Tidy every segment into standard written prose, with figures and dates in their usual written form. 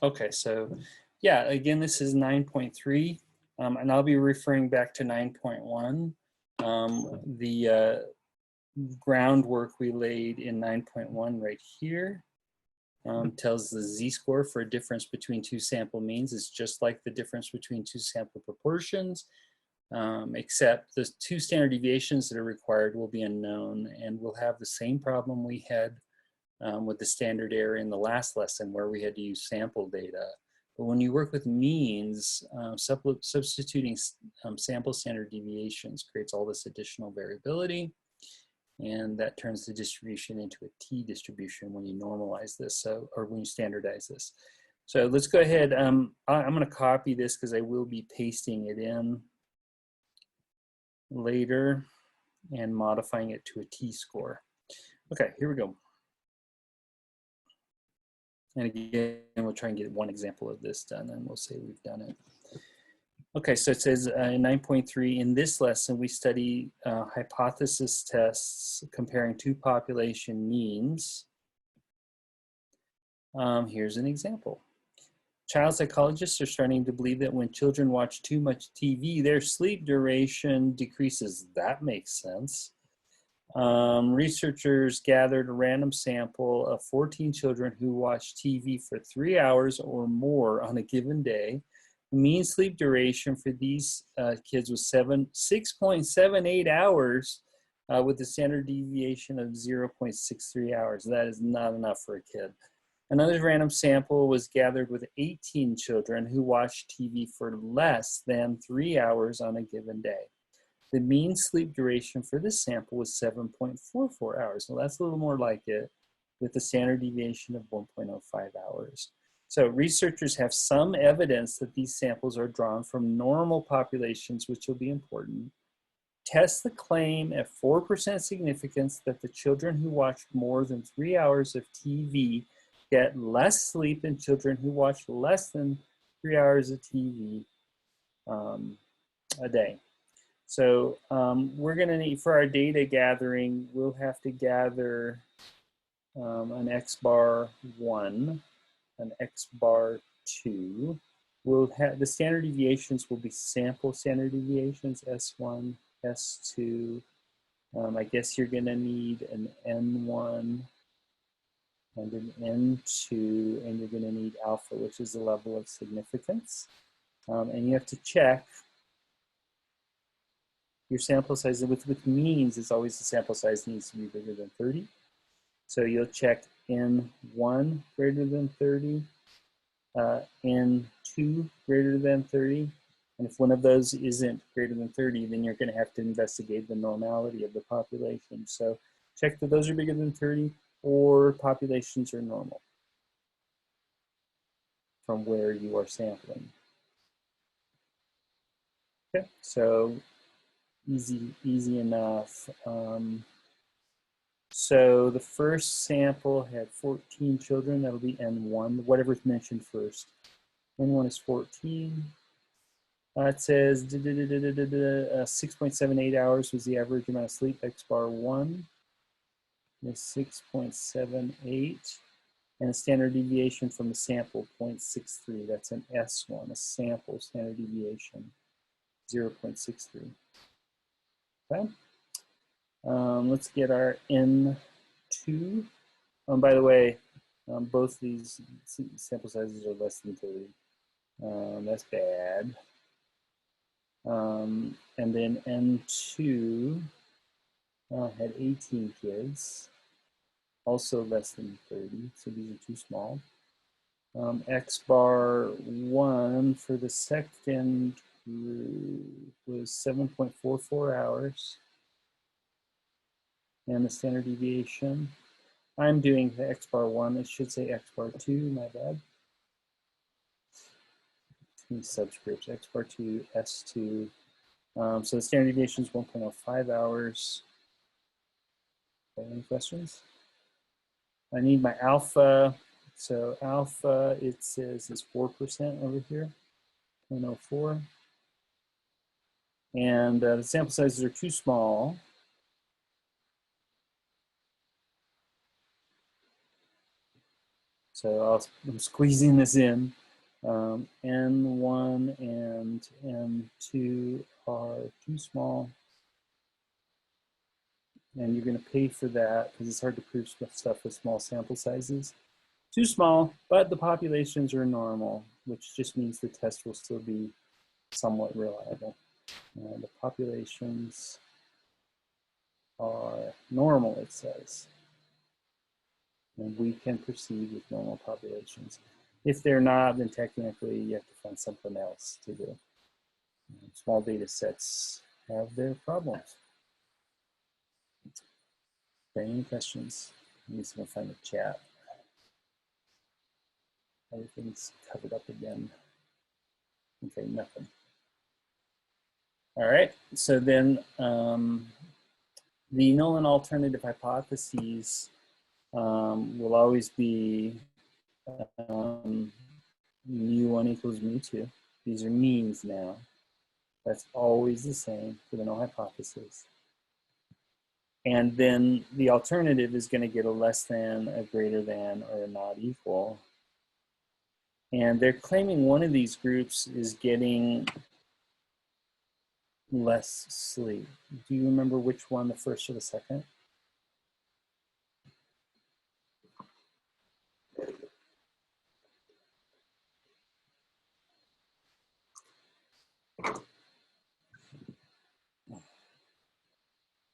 Okay, so yeah, again, this is 9.3, and I'll be referring back to 9.1. The groundwork we laid in 9.1 right here tells the z-score for a difference between two sample means. It's just like the difference between two sample proportions, except the two standard deviations that are required will be unknown, and we'll have the same problem we had with the standard error in the last lesson where we had to use sample data. But when you work with means, substituting sample standard deviations creates all this additional variability, and that turns the distribution into a t distribution when you normalize this, or when you standardize this. So let's go ahead. I'm going to copy this because I will be pasting it in later and modifying it to a t-score. Okay, here we go. And again, we'll try and get one example of this done, and we'll say we've done it. Okay, so it says in 9.3, in this lesson, we study hypothesis tests comparing two population means. Here's an example. Child psychologists are starting to believe that when children watch too much TV, their sleep duration decreases. That makes sense. Researchers gathered a random sample of 14 children who watched TV for 3 hours or more on a given day. The mean sleep duration for these kids was 6.78 hours with a standard deviation of 0.63 hours. That is not enough for a kid. Another random sample was gathered with 18 children who watched TV for less than 3 hours on a given day. The mean sleep duration for this sample was 7.44 hours. Well, that's a little more like it, with a standard deviation of 1.05 hours. So researchers have some evidence that these samples are drawn from normal populations, which will be important. Test the claim at 4% significance that the children who watched more than 3 hours of TV get less sleep than children who watch less than 3 hours of TV a day. So we're going to need, for our data gathering, we'll have to gather an X bar 1, an X bar 2. We'll have, the standard deviations will be sample standard deviations, S1, S2. I guess you're going to need an N1 and an N2, and you're going to need alpha, which is the level of significance. And you have to check your sample size. With means, it's always the sample size needs to be bigger than 30. So you'll check N1 greater than 30, N2 greater than 30. And if one of those isn't greater than 30, then you're going to have to investigate the normality of the population. So check that those are bigger than 30 or populations are normal from where you are sampling. Okay, so easy enough. So the first sample had 14 children. That'll be N1, whatever's mentioned first. N1 is 14. It says 6.78 hours was the average amount of sleep, X bar 1 is 6.78, and a standard deviation from the sample, 0.63. That's an S1, a sample standard deviation, 0.63. Okay. Let's get our N2. By the way, both these sample sizes are less than 30. That's bad. And then N2 had 18 kids, also less than 30, so these are too small. X bar 1 for the second group was 7.44 hours. And the standard deviation, I'm doing the X bar 1, it should say X bar 2, my bad. These subscripts, X bar 2, S2. So the standard deviation is 1.05 hours. Any questions? I need my alpha. So alpha, it says is 4% over here, 0.04. And the sample sizes are too small. So I'm squeezing this in. N1 and N2 are too small. And you're going to pay for that because it's hard to prove stuff with small sample sizes. Too small, but the populations are normal, which just means the test will still be somewhat reliable. The populations are normal, it says. And we can proceed with normal populations. If they're not, then technically you have to find something else to do. Small data sets have their problems. Any questions? I'm just going to find the chat. Everything's covered up again. Okay, nothing. All right, so then the null and alternative hypotheses will always be mu1 equals mu2. These are means now. That's always the same for the null hypothesis. And then the alternative is going to get a less than, a greater than, or a not equal. And they're claiming one of these groups is getting less sleep. Do you remember which one, the first or the second?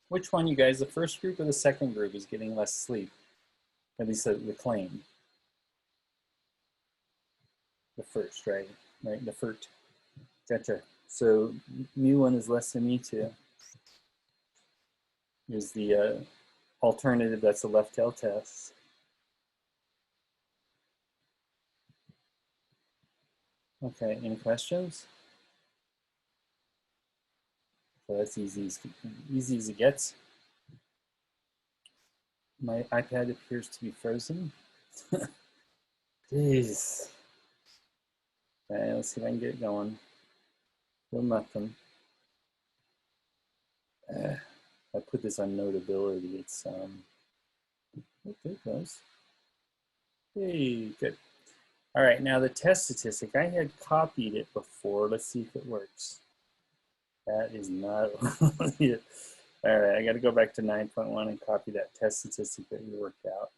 Which one, you guys, the first group or the second group is getting less sleep? At least the claim. The first, right? Right, the first. Gotcha. So mu1 is less than mu2 is the alternative. That's the left tail test. Okay, any questions? So that's easy as it gets. My iPad appears to be frozen. Jeez. Okay, let's see if I can get it going. Still nothing. I put this on Notability. It's oh, there it goes. Hey, good. All right, now the test statistic. I had copied it before. Let's see if it works. That is not it. All right, I got to go back to 9.1 and copy that test statistic that we worked out.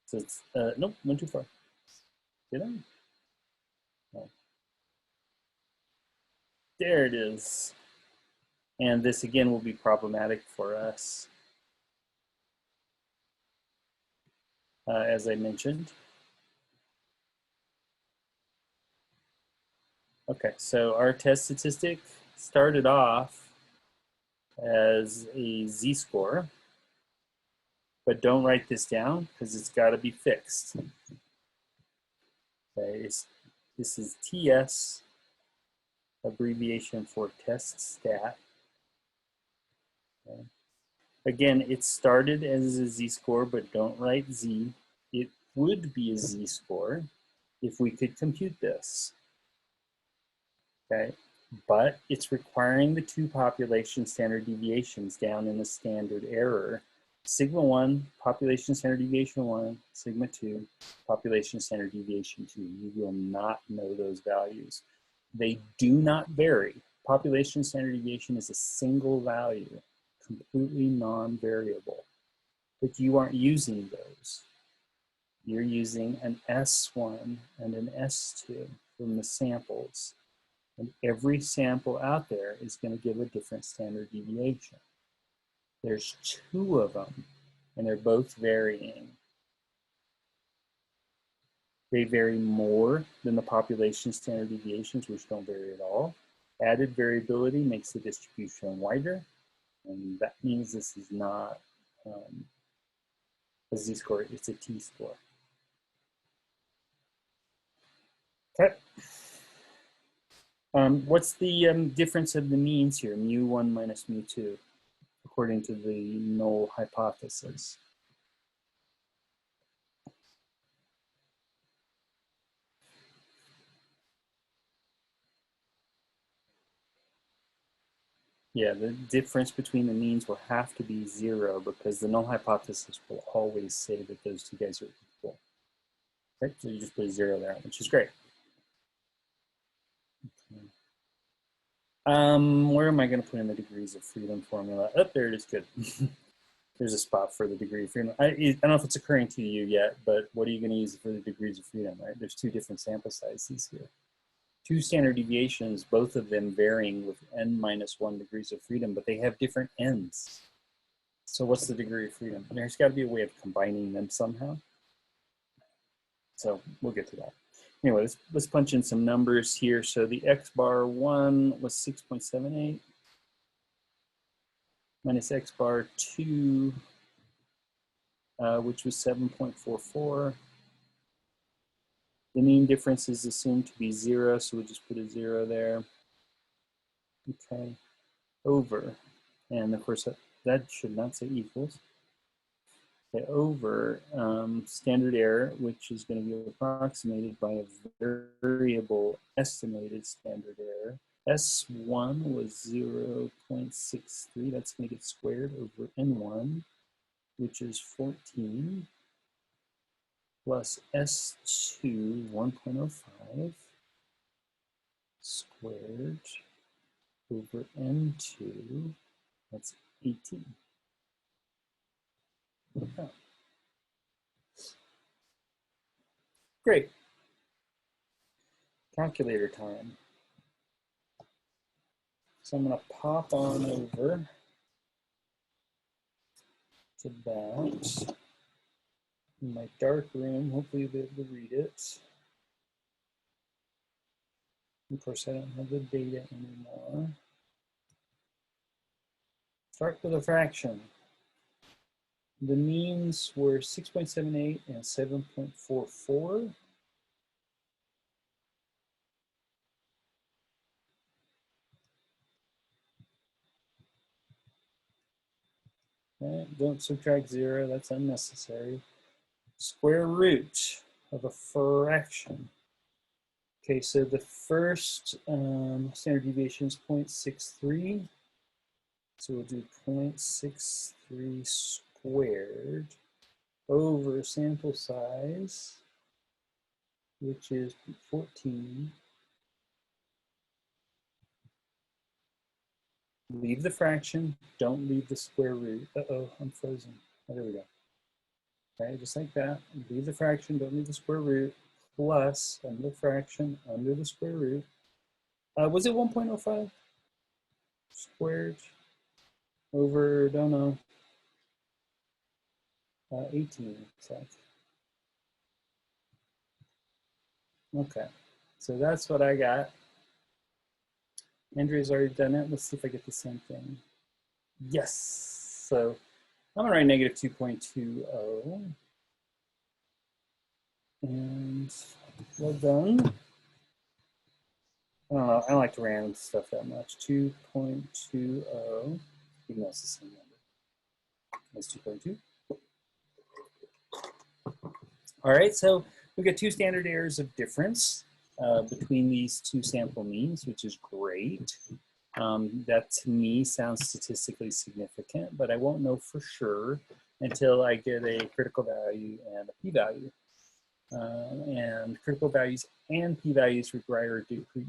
So it's, nope, went too far. Did I? No. There it is. And this again will be problematic for us. As I mentioned. Okay, so our test statistic started off as a z-score, but don't write this down because it's got to be fixed. Okay, this is TS, abbreviation for test stat. Okay. Again, it started as a z-score, but don't write z. It would be a z-score if we could compute this. Okay, but it's requiring the two population standard deviations down in the standard error. Sigma 1, population standard deviation 1, sigma 2, population standard deviation 2. You will not know those values. They do not vary. Population standard deviation is a single value, completely non-variable. But you aren't using those. You're using an S1 and an S2 from the samples. And every sample out there is going to give a different standard deviation. There's 2 of them, and they're both varying. They vary more than the population standard deviations, which don't vary at all. Added variability makes the distribution wider, and that means this is not a z-score, it's a t-score. Okay. What's the difference of the means here, mu1 minus mu2, according to the null hypothesis? Yeah, the difference between the means will have to be 0 because the null hypothesis will always say that those two guys are equal. Right, so you just put a 0 there, which is great. Okay. Where am I going to put in the degrees of freedom formula? Oh, there it is. Good. There's a spot for the degree of freedom. I don't know if it's occurring to you yet, but what are you going to use for the degrees of freedom, right? There's two different sample sizes here. Two standard deviations, both of them varying with n-1 degrees of freedom, but they have different n's. So what's the degree of freedom? There's got to be a way of combining them somehow. So we'll get to that. Anyway, let's punch in some numbers here. So the x bar 1 was 6.78 minus x bar 2, which was 7.44. The mean difference is assumed to be 0, so we'll just put a 0 there. Okay, over. And of course, that should not say equals. Okay, over standard error, which is going to be approximated by a variable estimated standard error. S1 was 0.63. That's going to get squared over N1, which is 14, plus S2, 1.05, squared over N2, that's 18. Oh. Great. Calculator time. So I'm going to pop on over to that. In my dark room, hopefully you'll be able to read it. Of course, I don't have the data anymore. Start with a fraction. The means were 6.78 and 7.44. Okay, don't subtract 0, that's unnecessary. Square root of a fraction. Okay, so the first standard deviation is 0.63. So we'll do 0.63 squared over sample size, which is 14. Leave the fraction, don't leave the square root. Uh-oh, I'm frozen. Oh, there we go. Okay, just like that. Leave the fraction, don't leave the square root, plus under the fraction, under the square root. Was it 1.05 squared over, don't know, 18, exactly. Okay, so that's what I got. Andrea's already done it. Let's see if I get the same thing. Yes. So I'm going to write negative 2.20. And well done. I don't know. I don't like to random stuff that much. 2.20, even though it's the same number. That's 2.2. All right, so we've got two standard errors of difference between these two sample means, which is great. That to me sounds statistically significant, but I won't know for sure until I get a critical value and a p-value. And critical values and p-values require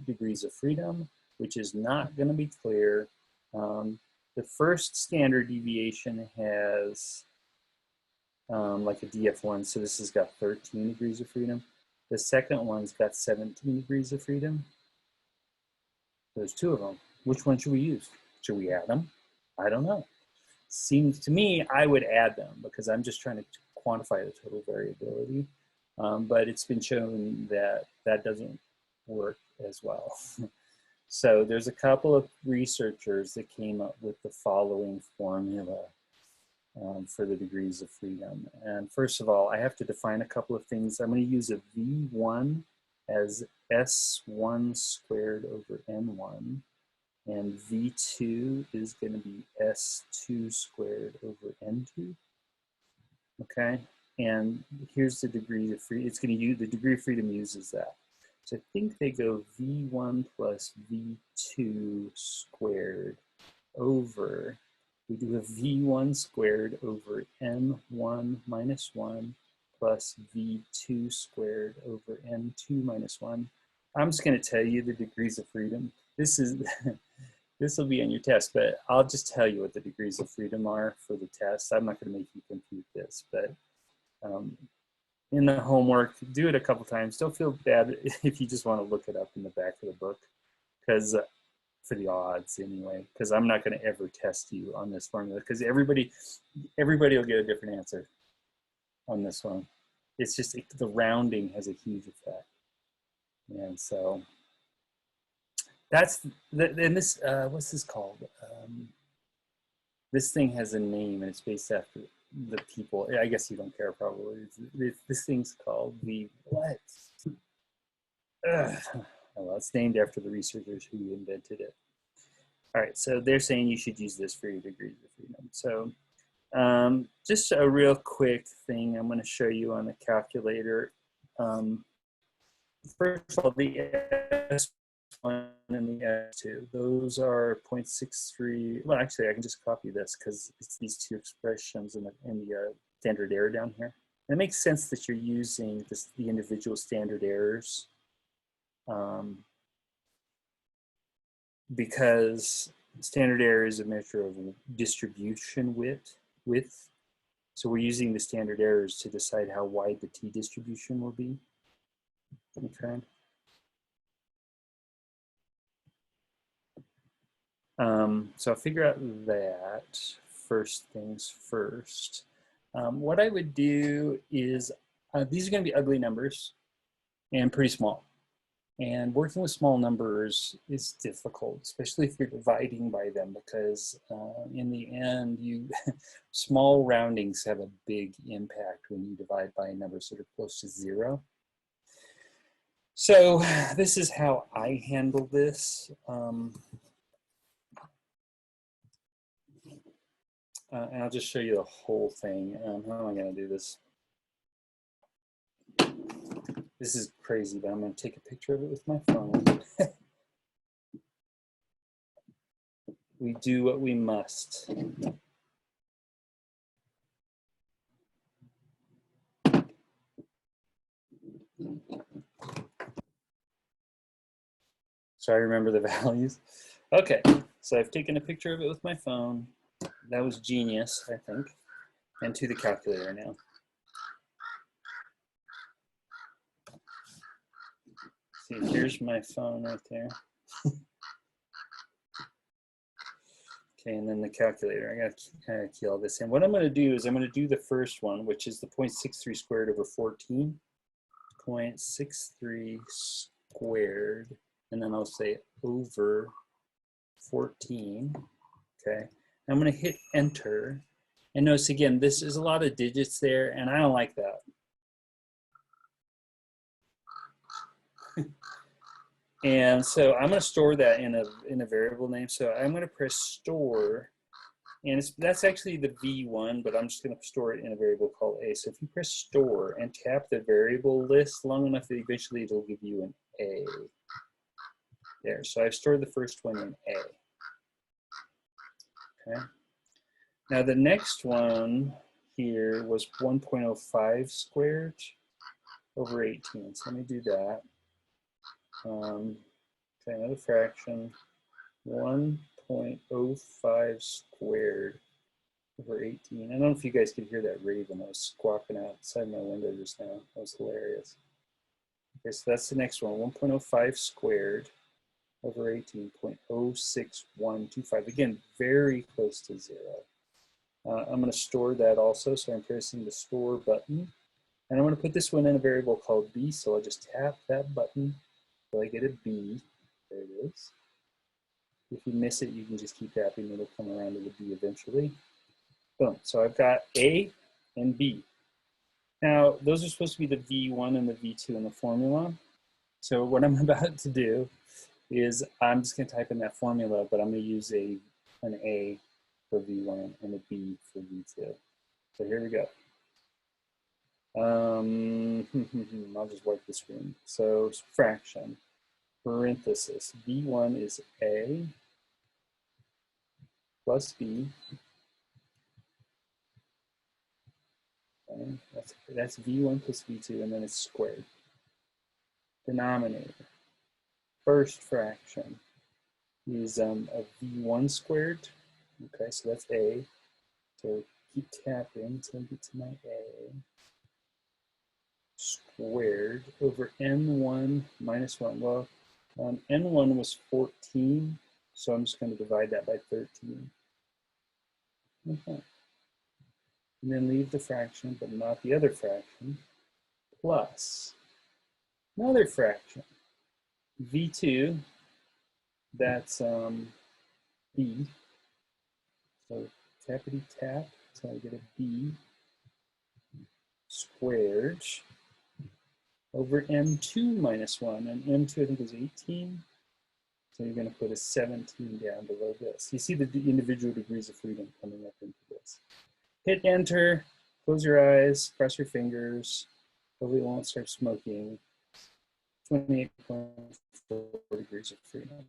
degrees of freedom, which is not going to be clear. The first standard deviation has like a DF1, so this has got 13 degrees of freedom. The second one's got 17 degrees of freedom. There's two of them. Which one should we use? Should we add them? I don't know. Seems to me I would add them because I'm just trying to quantify the total variability. But it's been shown that that doesn't work as well. So there's a couple of researchers that came up with the following formula for the degrees of freedom. And first of all, I have to define a couple of things. I'm going to use a V1 as S1 squared over N1. And V2 is going to be S2 squared over N2. Okay, and here's the degree of freedom. It's going to use, the degree of freedom uses that. So I think they go V1 plus V2 squared over, we do a V1 squared over N1 minus 1 plus v2 squared over n2 minus 1. I'm just going to tell you the degrees of freedom. This is this will be on your test, but I'll just tell you what the degrees of freedom are for the test. I'm not going to make you compute this, but in the homework, do it a couple times. Don't feel bad if you just want to look it up in the back of the book, because for the odds anyway, because I'm not going to ever test you on this formula, because everybody will get a different answer on this one. It's just the rounding has a huge effect. And so that's and this what's this called? This thing has a name and it's based after the people. I guess you don't care probably. This thing's called the what? Well, it's named after the researchers who invented it. All right, so they're saying you should use this for your degrees of freedom. So just a real quick thing I'm going to show you on the calculator. First of all, the S1 and the S2, those are 0.63. Well, actually, I can just copy this because it's these two expressions in the standard error down here. And it makes sense that you're using the individual standard errors because standard error is a measure of distribution width. So we're using the standard errors to decide how wide the t-distribution will be. Okay. So I'll figure out that first things first. What I would do is, these are going to be ugly numbers and pretty small. And working with small numbers is difficult, especially if you're dividing by them, because in the end, small roundings have a big impact when you divide by numbers that are close to 0. So this is how I handle this. And I'll just show you the whole thing. How am I going to do this? This is crazy, but I'm going to take a picture of it with my phone. We do what we must. So I remember the values. Okay, so I've taken a picture of it with my phone. That was genius, I think. And to the calculator now. See, here's my phone right there. Okay, and then the calculator. I got to kind of key all this in. What I'm going to do is I'm going to do the first one, which is the 0.63 squared over 14. 0.63 squared, and then I'll say over 14. Okay, I'm going to hit enter. And notice again, this is a lot of digits there, and I don't like that. And so I'm going to store that in a variable name. So I'm going to press store, and that's actually the V1, but I'm just going to store it in a variable called A. So if you press store and tap the variable list long enough, eventually it'll give you an A. There. So I've stored the first one in A. Okay. Now the next one here was 1.05 squared over 18. So let me do that. Okay, another fraction. 1.05 squared over 18. I don't know if you guys could hear that raven that was squawking outside my window just now. That was hilarious. Okay, so that's the next one. 1.05 squared over 18.06125. Again, very close to 0. I'm going to store that also, so I'm pressing the store button. And I'm going to put this one in a variable called B, so I'll just tap that button until I get a B. There it is. If you miss it, you can just keep tapping. It'll come around to the B eventually. Boom. So I've got A and B. Now, those are supposed to be the V1 and the V2 in the formula. So what I'm about to do is I'm just going to type in that formula, but I'm going to use an A for V1 and a B for V2. So here we go. I'll just wipe the screen. So fraction, parenthesis, V1 is A plus B Okay? That's v1 plus v2, and then it's squared. Denominator. First fraction is a v1 squared. Okay, so that's a. So keep tapping until I get to my a. Squared over n1 minus 1. Well, n1 was 14, so I'm just going to divide that by 13. Okay. And then leave the fraction, but not the other fraction, plus another fraction. v2, that's b. So tappity tap until I get a b squared over m2 minus 1. And m2, I think, is 18. So you're going to put a 17 down below this. You see the individual degrees of freedom coming up into this. Hit enter, close your eyes, cross your fingers. Hopefully it won't start smoking. 28.4 degrees of freedom.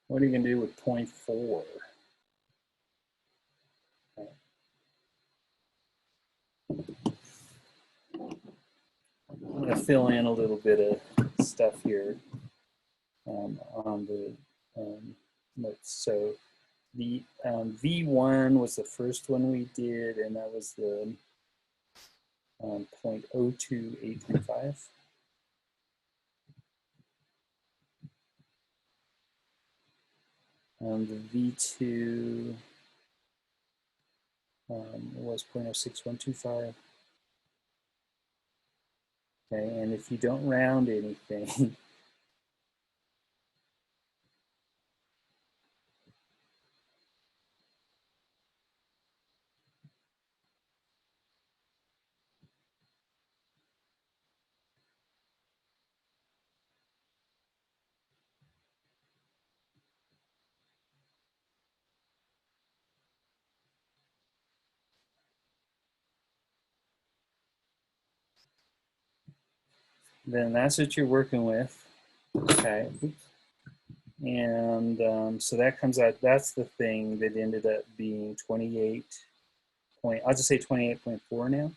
What are you going to do with 0.4? I'm going to fill in a little bit of stuff here on the notes. So the V1 was the first one we did, and that was the 0.02835. The V2 was 0.06125. Okay, and if you don't round anything, then that's what you're working with. Okay. And so that comes out, that's the thing that ended up being 28 point, I'll just say 28.4 now.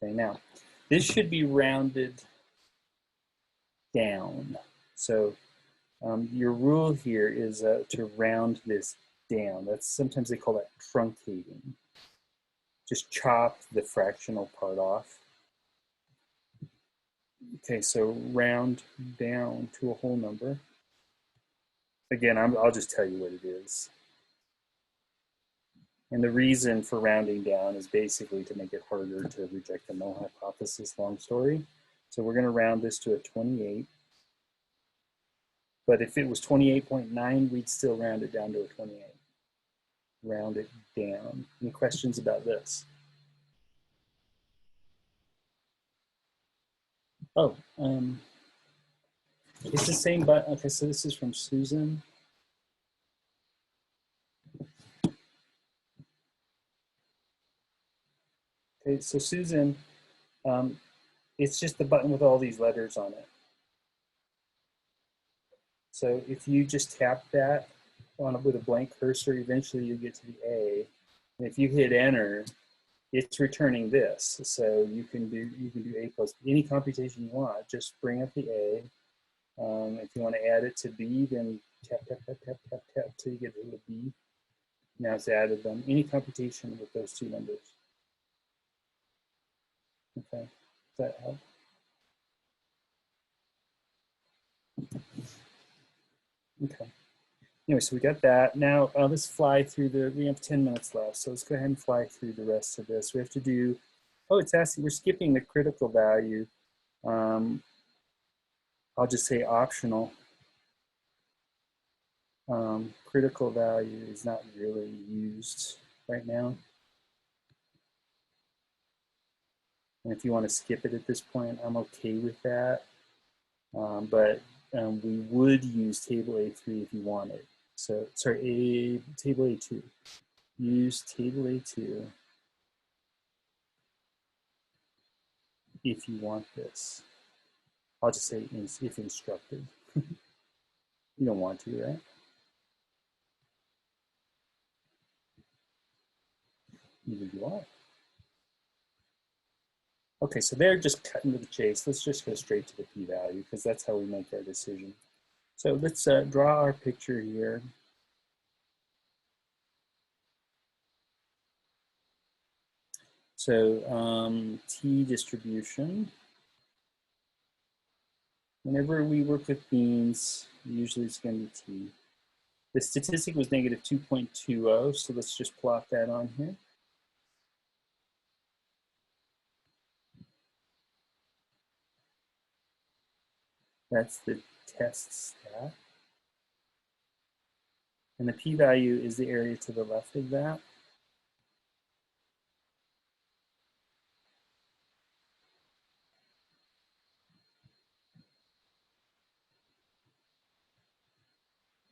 Okay, now this should be rounded down. So your rule here is to round this down. That's sometimes they call that truncating. Just chop the fractional part off. Okay, so round down to a whole number. Again, I'll just tell you what it is. And the reason for rounding down is basically to make it harder to reject the null hypothesis, long story. So we're going to round this to a 28. But if it was 28.9, we'd still round it down to a 28. Round it down. Any questions about this? Oh, it's the same button. Okay, so this is from Susan. Okay, so Susan, it's just the button with all these letters on it. So if you just tap that with a blank cursor, eventually you get to the A. And if you hit enter, it's returning this. So you can do A plus any computation you want. Just bring up the A. If you want to add it to B, then tap, tap, tap, tap, tap, tap till you get to the B. Now it's added them. Any computation with those two numbers. Okay, does that help? Okay. Anyway, so we got that. Now let's fly through we have 10 minutes left. So let's go ahead and fly through the rest of this. We have to do, oh, it's asking, we're skipping the critical value. I'll just say optional. Critical value is not really used right now. And if you want to skip it at this point, I'm okay with that. But we would use table A3 if you wanted. So, sorry, table A2. Use table A2 if you want this. I'll just say if instructed. You don't want to, right? Neither do I. Okay, so they're just cutting to the chase. Let's just go straight to the p-value because that's how we make our decision. So let's draw our picture here. So t distribution. Whenever we work with means, usually it's going to be t. The statistic was negative 2.20, so let's just plot that on here. That's the test stat. And the p-value is the area to the left of that.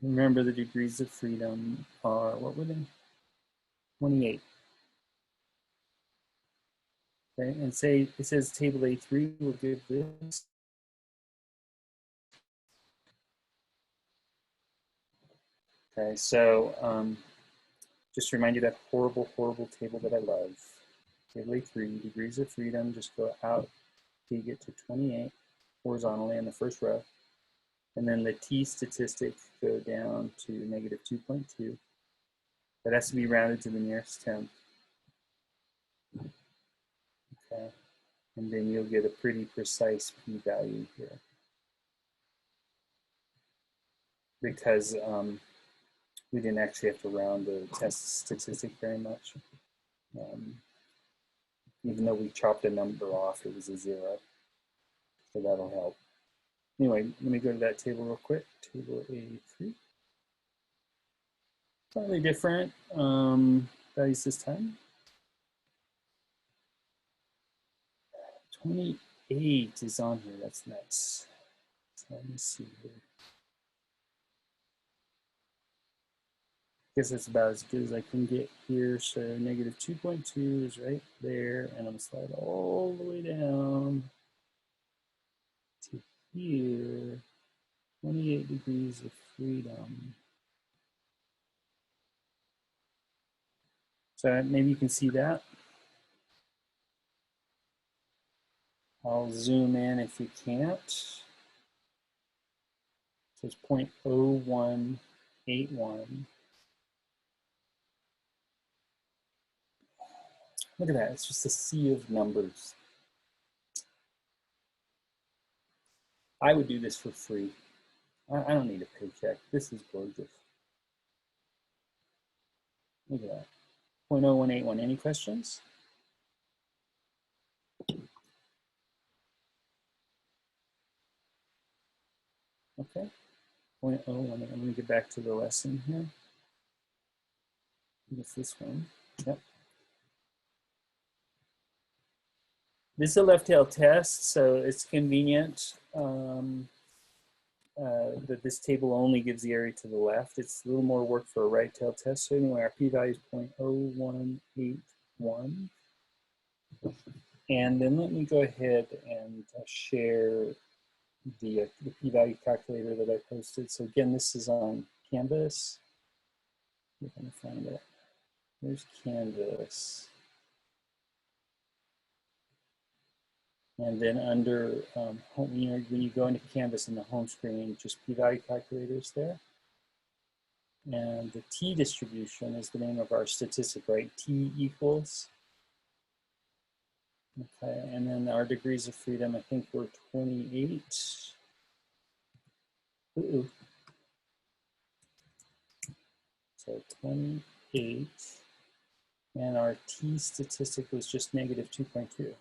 Remember the degrees of freedom are, what were they? 28. Okay, and say it says table A3 will give this. Okay, so just to remind you that horrible, horrible table that I love. Table A3, degrees of freedom, just go out till you get to 28 horizontally in the first row. And then the t statistic go down to negative 2.2. That has to be rounded to the nearest tenth. Okay, and then you'll get a pretty precise p-value here. Because we didn't actually have to round the test statistic very much. Even though we chopped a number off, it was a 0. So that'll help. Anyway, let me go to that table real quick. Table A3. Slightly different values this time. 28 is on here. That's nice. So let me see here. I guess that's about as good as I can get here. So negative 2.2 is right there. And I'm going to slide all the way down to here. 28 degrees of freedom. So maybe you can see that. I'll zoom in if you can't. So it's 0.0181. Look at that, it's just a sea of numbers. I would do this for free. I don't need a paycheck. This is gorgeous. Look at that. 0.0181. Any questions? Okay. 0.01. I'm going to get back to the lesson here. It's this one. Yep. This is a left tail test, so it's convenient that this table only gives the area to the left. It's a little more work for a right tail test. So anyway, our p-value is 0.0181. And then let me go ahead and share the p-value calculator that I posted. So again, this is on Canvas. If I can find it. There's Canvas. And then under home, when you go into Canvas in the home screen, just p-value calculators there. And the t distribution is the name of our statistic, right? T equals. Okay, and then our degrees of freedom, I think we're 28. Ooh. So 28. And our t statistic was just negative 2.2.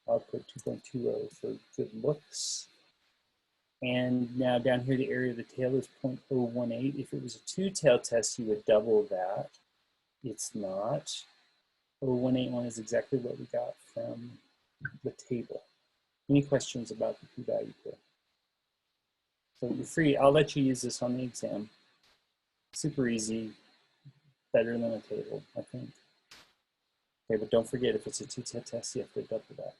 I'll put 2.20 for good looks. And now down here, the area of the tail is 0.018. If it was a two-tail test, you would double that. It's not. 0.0181 is exactly what we got from the table. Any questions about the p-value here? So you're free. I'll let you use this on the exam. Super easy. Better than a table, I think. Okay, but don't forget, if it's a two-tail test, you have to double that.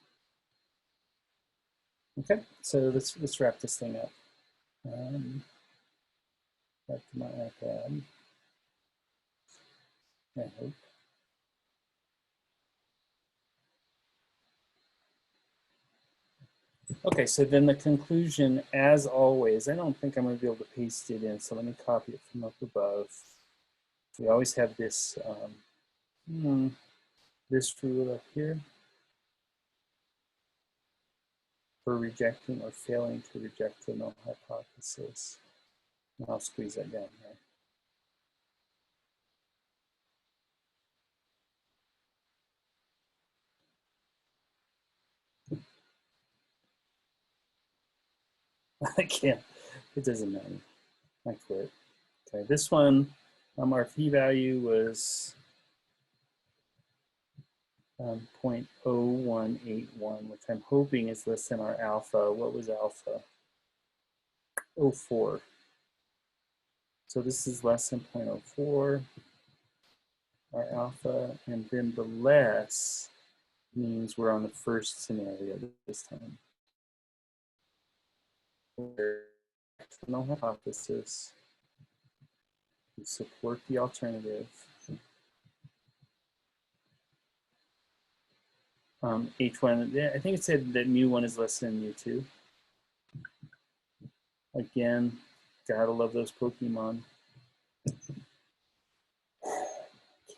Okay, so let's wrap this thing up. Back to my iPad. I hope. Okay, so then the conclusion, as always, I don't think I'm going to be able to paste it in, so let me copy it from up above. We always have this, this rule up here for rejecting or failing to reject the null hypothesis. And I'll squeeze that down here. I can't, it doesn't matter. I quit. Okay, this one, our p-value was 0.0181, which I'm hoping is less than our alpha. What was alpha? 0.04. So this is less than 0.04, our alpha, and then the less means we're on the first scenario this time. No hypothesis. We support the alternative. H1, I think it said that mu1 is less than mu2. Again, gotta love those Pokemon.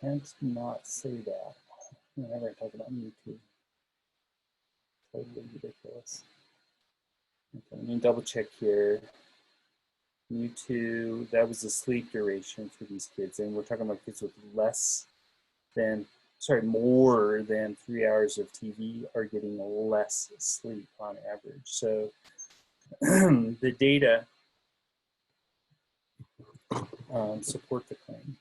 Can't not say that. Whenever I talk about Mewtwo. Totally ridiculous. Okay, let me double check here. Mewtwo, that was the sleep duration for these kids. And we're talking about kids with more than 3 hours of TV are getting less sleep on average. So the data support the claim.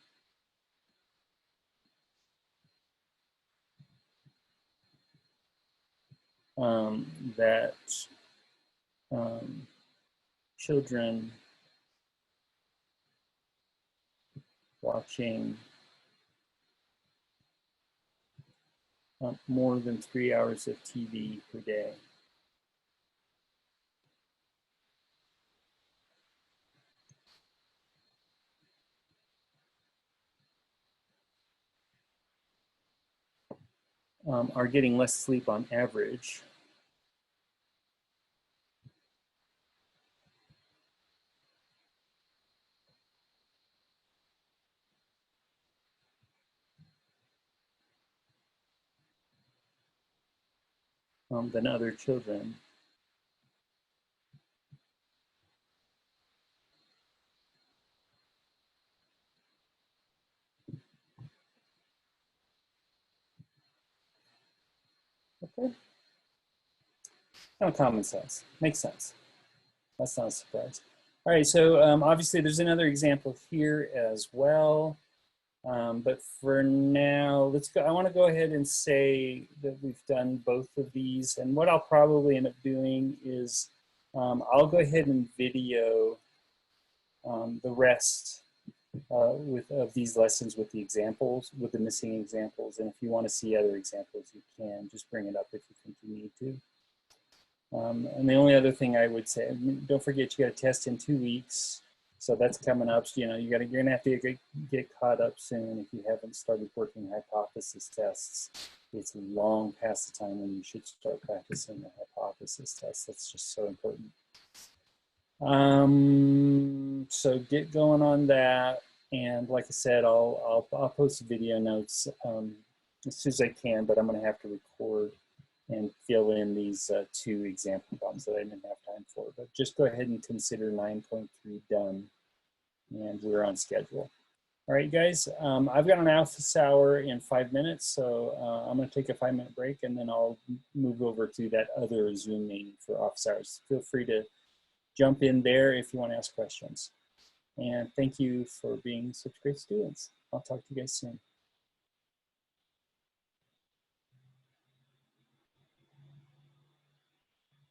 That children watching more than 3 hours of TV per day are getting less sleep on average. Than other children. Okay. Kind of common sense. Makes sense. That's not a surprise. All right, so obviously there's another example here as well. But for now, let's go. I want to go ahead and say that we've done both of these. And what I'll probably end up doing is I'll go ahead and video the rest of these lessons with the examples, with the missing examples. And if you want to see other examples, you can just bring it up if you think you need to. And the only other thing I would say, don't forget you got to test in 2 weeks. So that's coming up. So, you know, you're gonna have to get caught up soon if you haven't started working hypothesis tests. It's long past the time when you should start practicing the hypothesis test. That's just so important. So get going on that. And like I said, I'll post video notes as soon as I can, but I'm gonna have to record and fill in these 2 example problems that I didn't have time for. But just go ahead and consider 9.3 done, and we're on schedule. All right, guys, I've got an office hour in 5 minutes, so I'm gonna take a 5-minute break, and then I'll move over to that other Zoom meeting for office hours. Feel free to jump in there if you wanna ask questions. And thank you for being such great students. I'll talk to you guys soon.